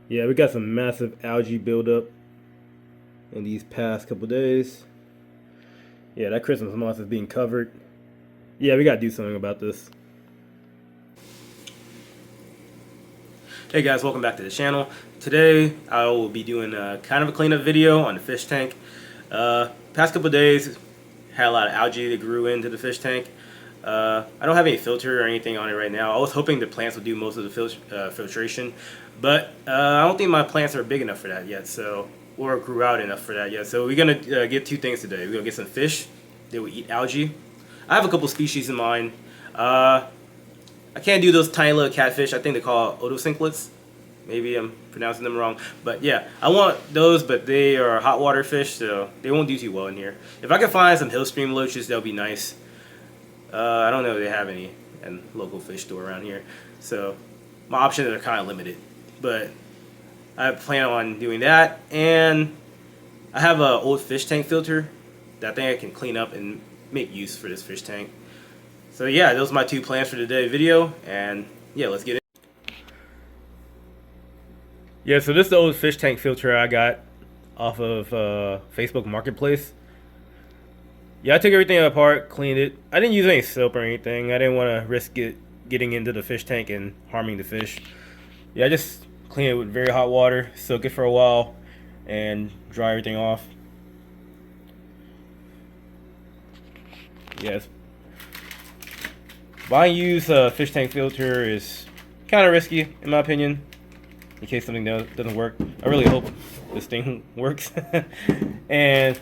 Yeah, we got some massive algae buildup in these past couple days. Yeah, that Christmas moss is being covered. Yeah, we gotta do something about this. Hey guys, welcome back to the channel. Today I will be doing kind of a cleanup video on the fish tank. Past couple days had a lot of algae that grew into the fish tank. I don't have any filter or anything on it right now. I was hoping the plants would do most of the filtration, but I don't think my plants are big enough for that yet, or grew out enough for that yet. So we're gonna get two things today. We're gonna get some fish that will eat algae. I have a couple species in mind. I can't do those tiny little catfish. I think they call odocinchlids. Maybe I'm pronouncing them wrong. But yeah, I want those, but they are hot water fish, so they won't do too well in here. If I can find some hill stream loaches, that would be nice. I don't know if they have any in local fish store around here. So my options are kind of limited. But I plan on doing that. And I have an old fish tank filter that I think I can clean up and make use for this fish tank. So yeah, those are my two plans for today's video, and yeah, let's get it. Yeah, so this is the old fish tank filter I got off of Facebook Marketplace. Yeah, I took everything apart, cleaned it. I didn't use any soap or anything. I didn't want to risk it getting into the fish tank and harming the fish. Yeah, I just cleaned it with very hot water, soak it for a while, and dry everything off. Yes. Buying used fish tank filter is kind of risky, in my opinion, in case something doesn't work. I really hope this thing works. And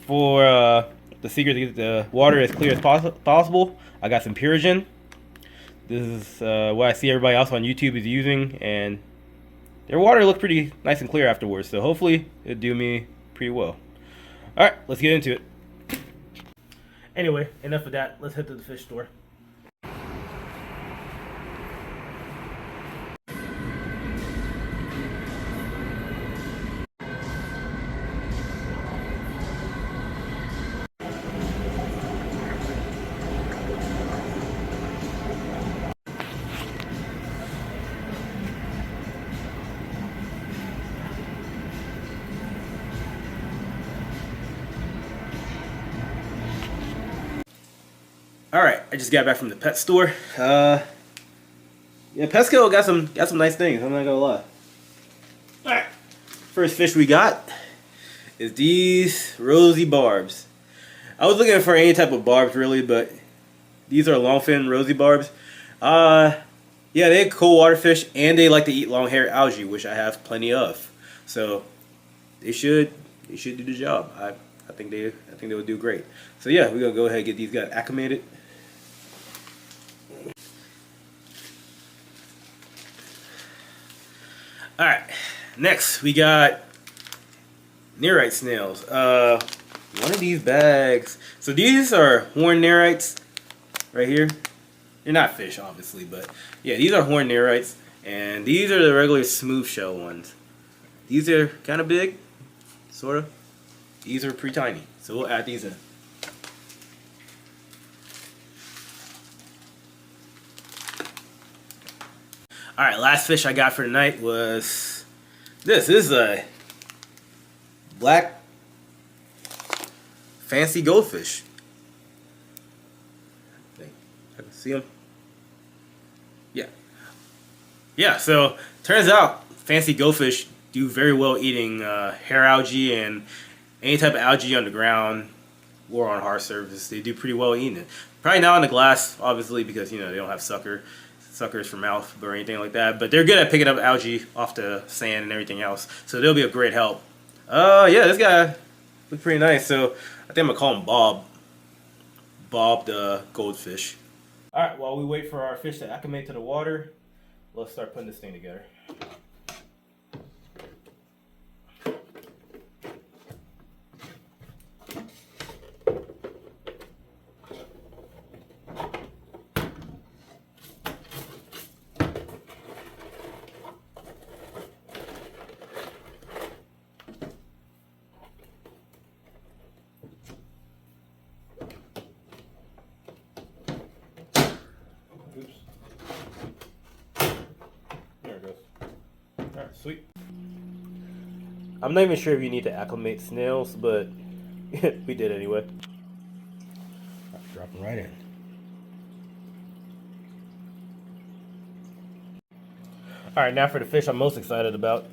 for the secret to get the water as clear as possible, I got some Purigen. This is what I see everybody else on YouTube is using, and their water looked pretty nice and clear afterwards, so hopefully it'll do me pretty well. Alright, let's get into it. Anyway, enough of that. Let's head to the fish store. All right, I just got back from the pet store. Yeah, Petco got some nice things. I'm not gonna lie. All right, first fish we got is these rosy barbs. I was looking for any type of barbs really, but these are longfin rosy barbs. Yeah, they're cold water fish, and they like to eat long hair algae, which I have plenty of. So they should do the job. I think they would do great. So yeah, we're gonna go ahead and get these guys acclimated. Alright, next we got nerite snails. One of these bags. So these are horned nerites right here. They're not fish, obviously, but yeah, these are horned nerites, and these are the regular smooth shell ones. These are kind of big, sort of. These are pretty tiny, so we'll add these in. Alright, last fish I got for tonight was this. This is a black fancy goldfish. I can see him. Yeah, so turns out fancy goldfish do very well eating hair algae and any type of algae on the ground or on hard surface. They do pretty well eating it. Probably not on the glass, obviously, because they don't have suckers for mouth or anything like that, but they're good at picking up algae off the sand and everything else, so they'll be a great help. Yeah, this guy looks pretty nice, so I think I'm gonna call him Bob the goldfish. Alright, while we wait for our fish to acclimate to the water, let's start putting this thing together. Oops. There it goes. Sweet. I'm not even sure if you need to acclimate snails, but we did anyway. Dropping right in. Alright, now for the fish I'm most excited about.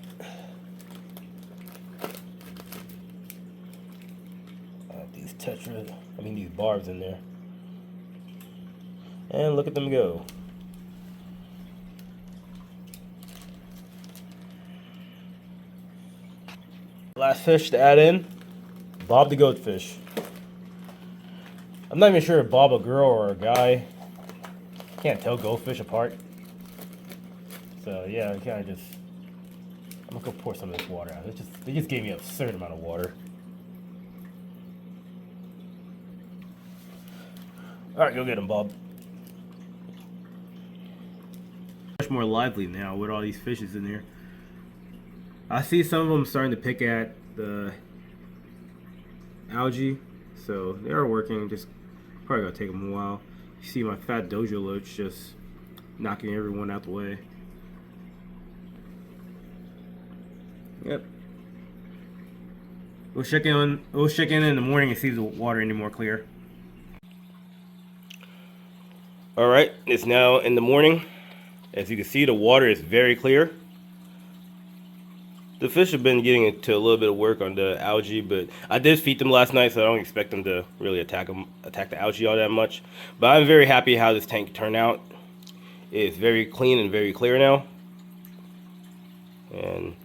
These barbs in there. And look at them go. Last fish to add in, Bob the goatfish. I'm not even sure if Bob a girl or a guy. Can't tell goldfish apart. So yeah, I kind of just. I'm gonna go pour some of this water out. They just gave me an absurd amount of water. All right, go get him, Bob. Much more lively now with all these fishes in there. I see some of them starting to pick at the algae, so they are working. Just probably gonna take them a while. You see my fat dojo loach just knocking everyone out the way. Yep. We'll check in in the morning and see if the water any more clear. All right, it's now in the morning. As you can see, the water is very clear. The fish have been getting into a little bit of work on the algae, but I did feed them last night, so I don't expect them to really attack the algae all that much. But I'm very happy how this tank turned out. It's very clean and very clear now. And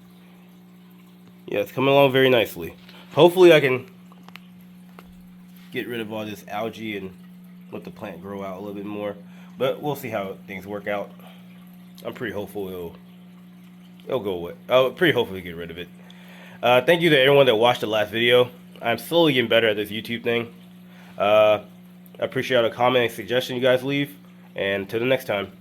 yeah, it's coming along very nicely. Hopefully I can get rid of all this algae and let the plant grow out a little bit more, but we'll see how things work out. I'm pretty hopeful it'll go away. I'll pretty hopefully get rid of it. Thank you to everyone that watched the last video. I'm slowly getting better at this YouTube thing. I appreciate all the comment and suggestion you guys leave, and till the next time.